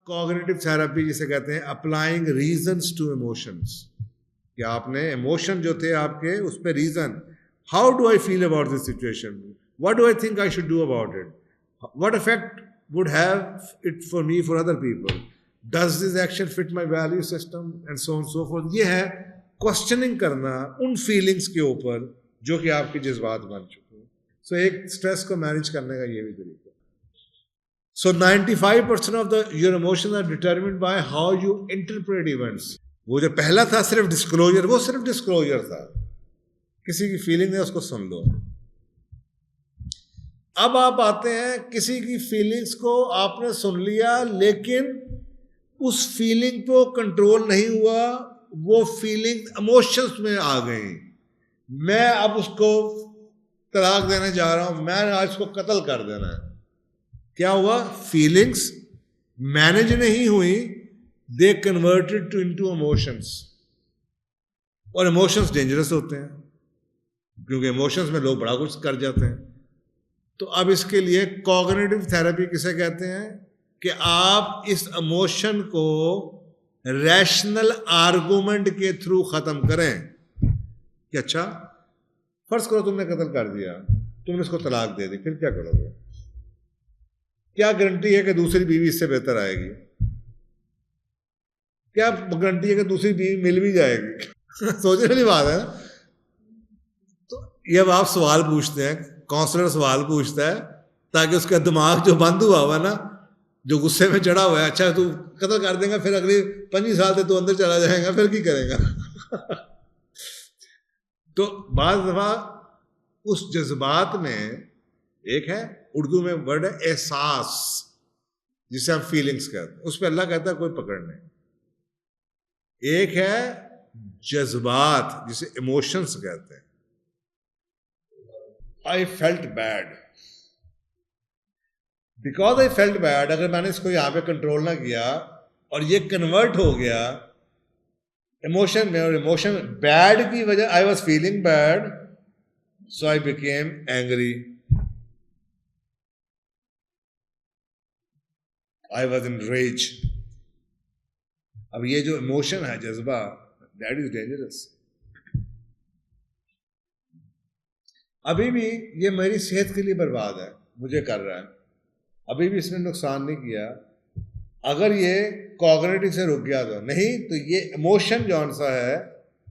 Cognitive therapy जिसे कहते हैं अप्लाइंग रीजंस टू इमोशंस, कि आपने इमोशन जो थे आपके उस पर reason, how do I feel about this situation, what do I think I should do about it, what effect would have it for me for other people, does this action fit my value system and so on so forth. ये है questioning करना उन feelings के ऊपर जो कि आपके जज्बात बन चुके हैं। सो एक स्ट्रेस को मैनेज करने का ये भी तरीका। So 95% of your emotions are determined by how you interpret events. वो जो पहला था सिर्फ डिस्क्लोजर, वो सिर्फ डिस्क्लोजर था, किसी की फीलिंग है उसको सुन लो। अब आप आते हैं, किसी की फीलिंग्स को आपने सुन लिया लेकिन उस फीलिंग को कंट्रोल नहीं हुआ, वो फीलिंग इमोशंस में आ गई, मैं अब उसको तलाक देने जा रहा हूं, मैंने आज उसको कत्ल कर देना है। क्या हुआ? फीलिंग्स मैनेज नहीं हुई, they converted to into emotions. और इमोशंस डेंजरस होते हैं क्योंकि इमोशंस में लोग बड़ा कुछ कर जाते हैं। तो अब इसके लिए कॉग्निटिव थेरेपी किसे कहते हैं कि आप इस इमोशन को रैशनल आर्गुमेंट के थ्रू खत्म करें। कि अच्छा, फर्ज करो तुमने कत्ल कर दिया, तुमने इसको तलाक दे दी, फिर क्या करोगे? क्या गारंटी है कि दूसरी बीवी इससे बेहतर आएगी? क्या गारंटी है कि दूसरी बीवी मिल भी जाएगी? सोचने वाली बात है। तो ये अब आप सवाल पूछते हैं, काउंसलर सवाल पूछता है ताकि उसका दिमाग जो बंद हुआ हुआ ना, जो गुस्से में चढ़ा हुआ है, अच्छा तू कत्ल कर देगा, फिर अगले 25 साल से तू अंदर चला जाएगा, फिर क्या करेगा? तो बाज़ दफा उस जज्बात में, एक है उर्दू में वर्ड है एहसास, जिसे हम फीलिंग्स कहते हैं, उस पर अल्लाह कहता है कोई पकड़ नहीं। एक है जज्बात जिसे इमोशंस कहते हैं। I felt bad, because I felt bad, अगर मैंने इसको यहां पे कंट्रोल ना किया और ये कन्वर्ट हो गया इमोशन में, और इमोशन बैड की वजह, I was feeling bad so I became angry, I was in rage. अब ये जो इमोशन है, जज्बा, that is dangerous. अभी भी ये मेरी सेहत के लिए बर्बाद है, मुझे कर रहा है, अभी भी इसने नुकसान नहीं किया। अगर ये कॉग्निटिव से रुक गया तो नहीं, तो ये इमोशन जौन सा है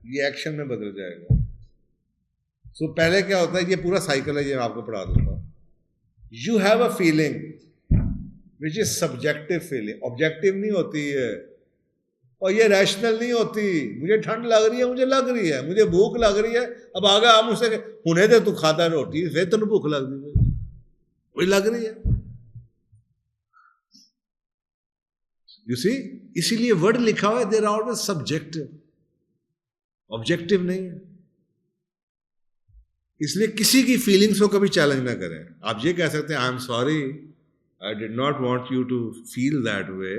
ये एक्शन में बदल जाएगा। सो पहले क्या होता है, ये पूरा साइकिल है, ये मैं आपको पढ़ा दूंगा। You have a feeling which is subjective feeling, objective नहीं होती है, और ये रैशनल नहीं होती। मुझे ठंड लग रही है, मुझे लग रही है, मुझे भूख लग रही है, अब आगे आप मुझसे हुने दे, तू खाता रोटी, फिर तेन भूख लग रही है, वही लग रही है। यू सी, इसीलिए वर्ड लिखा हुआ है there are always subjective, objective नहीं है। इसलिए किसी की फीलिंग्स को कभी चैलेंज ना करें। आप ये कह सकते हैं I am sorry, I did not want you to feel that way,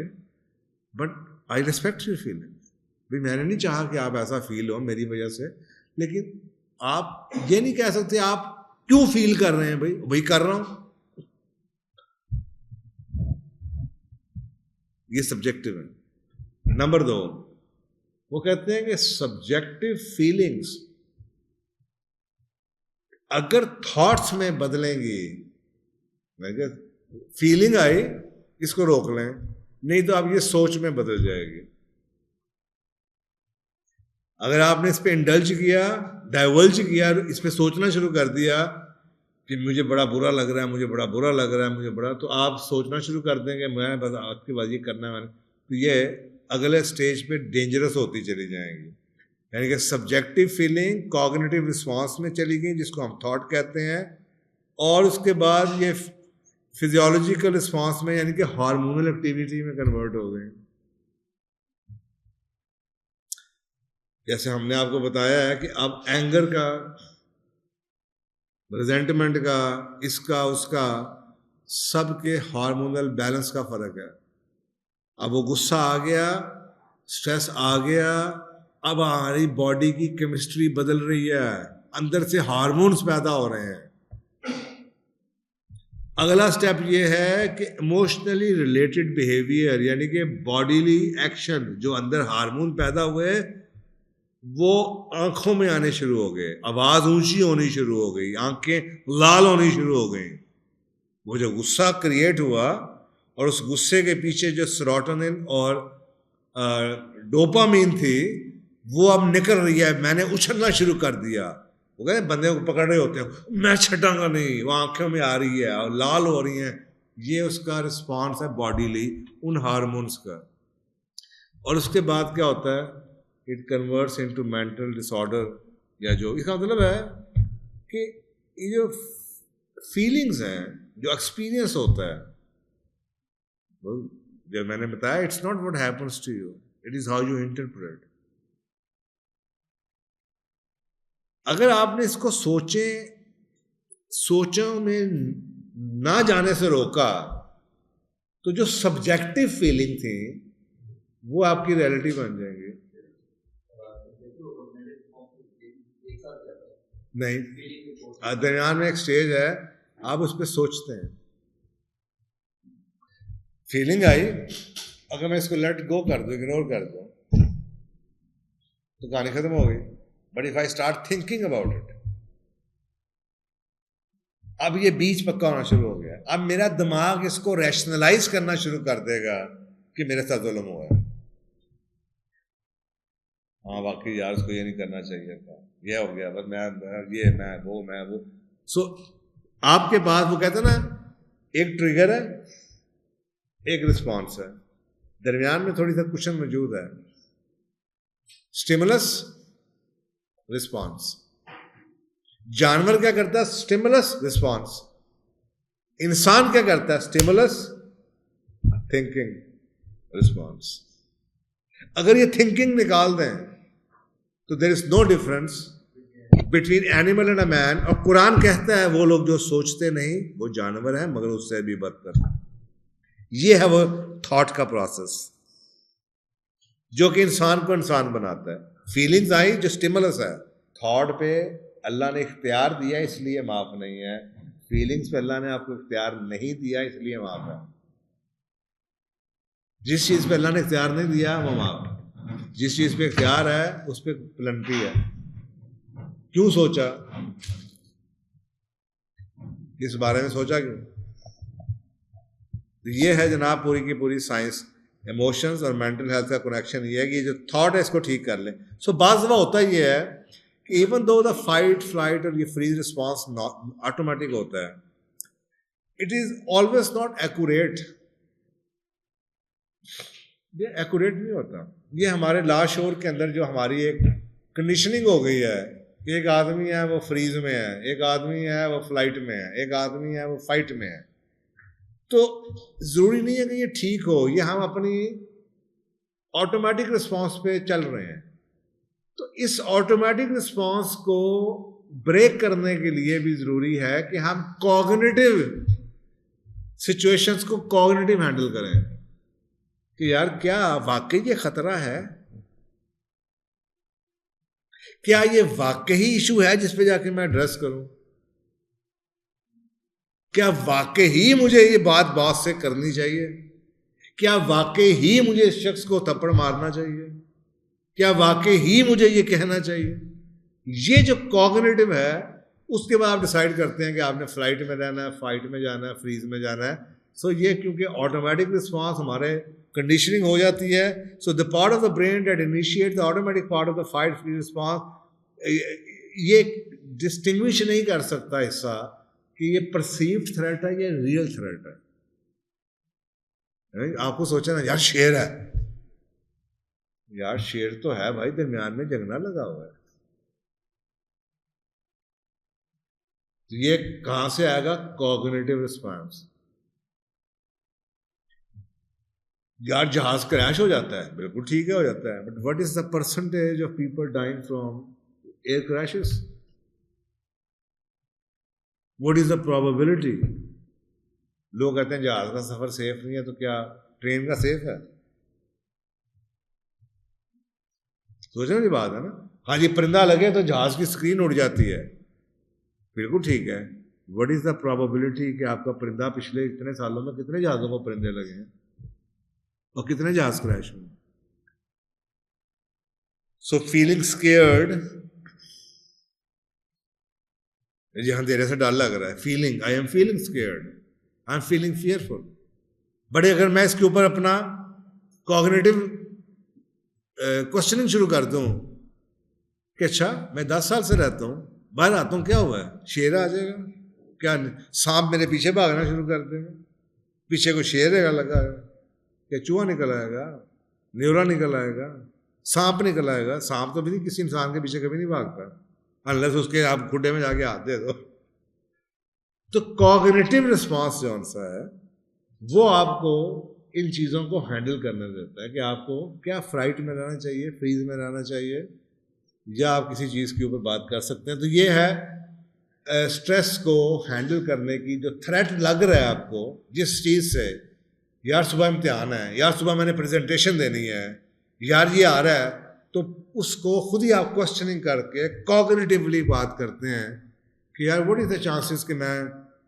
but I respect your feelings. भाई मैंने नहीं चाहा कि आप ऐसा फील हो मेरी वजह से, लेकिन आप ये नहीं कह सकते आप क्यों फील कर रहे हैं, भाई कर रहा हूं, ये सब्जेक्टिव है। नंबर 2, वो कहते हैं कि सब्जेक्टिव फीलिंग्स अगर थॉट्स में बदलेंगी, फीलिंग आई इसको रोक लें, नहीं तो आप ये सोच में बदल जाएगी। अगर आपने इस पे इंडल्ज किया, डाइवर्ज किया, इस पे सोचना शुरू कर दिया कि मुझे बड़ा बुरा लग रहा है, मुझे बड़ा बुरा लग रहा है, मुझे बड़ा, तो आप सोचना शुरू कर देंगे मैं बस आपकी बात ये करना है, तो ये अगले स्टेज पे डेंजरस होती चली जाएंगी। यानी कि सब्जेक्टिव फीलिंग कॉग्निटिव रिस्पॉन्स में चली गई, जिसको हम थॉट कहते हैं, और उसके बाद ये फिजियोलॉजिकल रिस्पॉन्स में, यानी कि हार्मोनल एक्टिविटी में कन्वर्ट हो गए। जैसे हमने आपको बताया है कि अब एंगर का, रिजेंटमेंट का, इसका उसका, सबके हार्मोनल बैलेंस का फर्क है। अब वो गुस्सा आ गया, स्ट्रेस आ गया, अब हमारी बॉडी की केमिस्ट्री बदल रही है, अंदर से हार्मोन्स पैदा हो रहे हैं। अगला स्टेप ये है कि इमोशनली रिलेटेड बिहेवियर, यानी कि बॉडीली एक्शन, जो अंदर हार्मोन पैदा हुए वो आंखों में आने शुरू हो गए, आवाज ऊंची होनी शुरू हो गई, आंखें लाल होनी शुरू हो गई। वो जो गुस्सा क्रिएट हुआ और उस गुस्से के पीछे जो सेरोटोनिन और डोपामीन थी वो अब निकल रही है। मैंने उछलना शुरू कर दिया। वो कहते बंदे को पकड़ रहे होते हैं, मैं छटांगा नहीं, वो आंखों में आ रही है और लाल हो रही हैं। ये उसका रिस्पॉन्स है बॉडीली उन हार्मोन्स का। और उसके बाद क्या होता है, it converts into mental disorder, या जो इसका मतलब है कि ये जो फीलिंग्स हैं, जो एक्सपीरियंस होता है, जो मैंने बताया, it's not what happens to you, it is how you interpret. अगर आपने इसको सोचों में ना जाने से रोका तो जो सब्जेक्टिव फीलिंग थी वो आपकी रियलिटी बन जाएंगी। नहीं, दरमियान में एक स्टेज है, आप उस पर सोचते हैं, फीलिंग आई, अगर मैं इसको लेट गो कर दूं, इग्नोर कर दूं, तो कहानी खत्म हो गई। But if I start thinking about it, अब ये बीच पक्का होना शुरू हो गया। अब मेरा दिमाग इसको रैशनलाइज करना शुरू कर देगा कि मेरे साथ जुल्म हुआ है। हाँ वाकई यार, उसको ये नहीं करना चाहिए था, ये हो गया, बस मैं वो। सो आपके पास वो कहते हैं ना, एक ट्रिगर है, एक रिस्पॉन्स है, दरमियान में थोड़ी सा क्वेश्चन मौजूद है। Stimulus, response. जानवर क्या करता है? Stimulus, response. इंसान क्या करता है? Stimulus, thinking, response. अगर ये थिंकिंग निकाल दें तो there is no difference between animal and a man. और कुरान कहता है वो लोग जो सोचते नहीं वो जानवर हैं, मगर उससे भी बदतर। ये है वो थॉट का प्रोसेस जो कि इंसान को इंसान बनाता है। फीलिंग्स आई जो स्टिमुलस है, थॉट पे अल्लाह ने इख्तियार दिया इसलिए माफ नहीं है, फीलिंग्स पे अल्लाह ने आपको इख्तियार नहीं दिया इसलिए माफ है। जिस चीज पे अल्लाह ने इख्तियार नहीं दिया वो माफ, जिस चीज पे इख्तियार है उस पे पेनल्टी है। क्यों सोचा? इस बारे में सोचा क्यों? तो ये है जनाब पूरी की पूरी साइंस। इमोशंस और मेंटल हेल्थ का कनेक्शन ये है कि जो थॉट है इसको ठीक कर लें। सो बाज़ दफ़ा होता ये है कि even though the fight flight और ये फ्रीज रिस्पॉन्स ऑटोमेटिक होता है, it is always not accurate. ये एक्यूरेट नहीं होता। ये हमारे लाशोर के अंदर जो हमारी एक कंडीशनिंग हो गई है, एक आदमी है वो फ्रीज में है, एक आदमी है वो फ्लाइट में है, एक आदमी है वो फाइट में है। तो जरूरी नहीं है कि ये ठीक हो, ये हम अपनी ऑटोमेटिक रिस्पॉन्स पे चल रहे हैं। तो इस ऑटोमेटिक रिस्पॉन्स को ब्रेक करने के लिए भी जरूरी है कि हम कॉग्निटिव सिचुएशंस को कॉग्निटिव हैंडल करें कि यार क्या वाकई ये खतरा है, क्या ये वाकई इशू है जिस पे जाके मैं एड्रेस करूं, क्या वाकई ही मुझे ये बात बॉस से करनी चाहिए, क्या वाकई ही मुझे इस शख्स को थप्पड़ मारना चाहिए, क्या वाकई ही मुझे ये कहना चाहिए। ये जो कॉग्निटिव है उसके बाद आप डिसाइड करते हैं कि आपने फ्लाइट में रहना है, फाइट में जाना है, फ्रीज में जाना है। सो ये क्योंकि ऑटोमेटिक रिस्पॉन्स हमारे कंडीशनिंग हो जाती है। So the part of the brain that initiate the automatic part of the fight free response, ये डिस्टिंग्विश नहीं कर सकता हिस्सा कि ये परसीव्ड थ्रेट है, ये रियल थ्रेट है। आपको सोचा ना यार शेर है, यार शेर तो है भाई, दरमियान में जंगला लगा हुआ है, तो ये कहां से आएगा? Cognitive response. यार जहाज क्रैश हो जाता है, बिल्कुल ठीक है हो जाता है, but what is the percentage of people dying from air crashes? What is the probability? लोग कहते हैं जहाज का सफर सेफ नहीं है, तो क्या ट्रेन का सेफ है? सोचने की बात है ना। हाँ जी, परिंदा लगे तो जहाज की स्क्रीन उड़ जाती है, बिल्कुल ठीक है, व्हाट इज द प्रोबेबिलिटी कि आपका परिंदा पिछले इतने सालों में कितने जहाज़ों को परिंदे लगे हैं और कितने जहाज क्रैश हुए। सो फीलिंग स्केयर्ड, यहां देने से डर लग रहा है, feeling, I am feeling scared, I am feeling fearful. बड़े अगर मैं इसके ऊपर अपना कॉग्निटिव क्वेश्चनिंग शुरू कर दूं कि अच्छा मैं 10 साल से रहता हूं, बाहर आता हूं, क्या हुआ है, शेर आ जाएगा क्या, सांप मेरे पीछे भागना शुरू कर देगा, पीछे कोई शेर रहेगा लगा है, क्या चूहा निकल आएगा, न्यूरा निकल आएगा, सांप निकल आएगा। सांप तो भी किसी इंसान के पीछे कभी नहीं भागता अनलेस उसके आप खुड्डे में जाके हाथ दे दो। तो कॉग्निटिव रिस्पॉन्स जो सा है वो आपको इन चीज़ों को हैंडल करने देता है कि आपको क्या फ्राइट में रहना चाहिए, फ्रीज में रहना चाहिए, या आप किसी चीज़ के ऊपर बात कर सकते हैं। तो ये है स्ट्रेस को हैंडल करने की जो थ्रेट लग रहा है आपको जिस चीज़ से, यार सुबह इम्तिहान है, यार सुबह मैंने प्रेजेंटेशन देनी है, यार ये आ रहा है, तो उसको खुद ही आप क्वेश्चनिंग करके कॉग्निटिवली बात करते हैं कि यार व्हाट इज द चांसेस कि मैं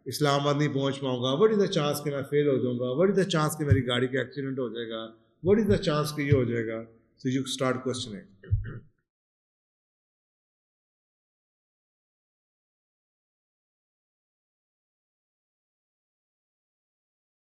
इस्लामाबाद नहीं पहुंच पाऊंगा, व्हाट इज द चांस कि मैं फेल हो जाऊंगा, व्हाट इज द चांस कि मेरी गाड़ी का एक्सीडेंट हो जाएगा, व्हाट इज द चांस कि ये हो जाएगा। So you start questioning.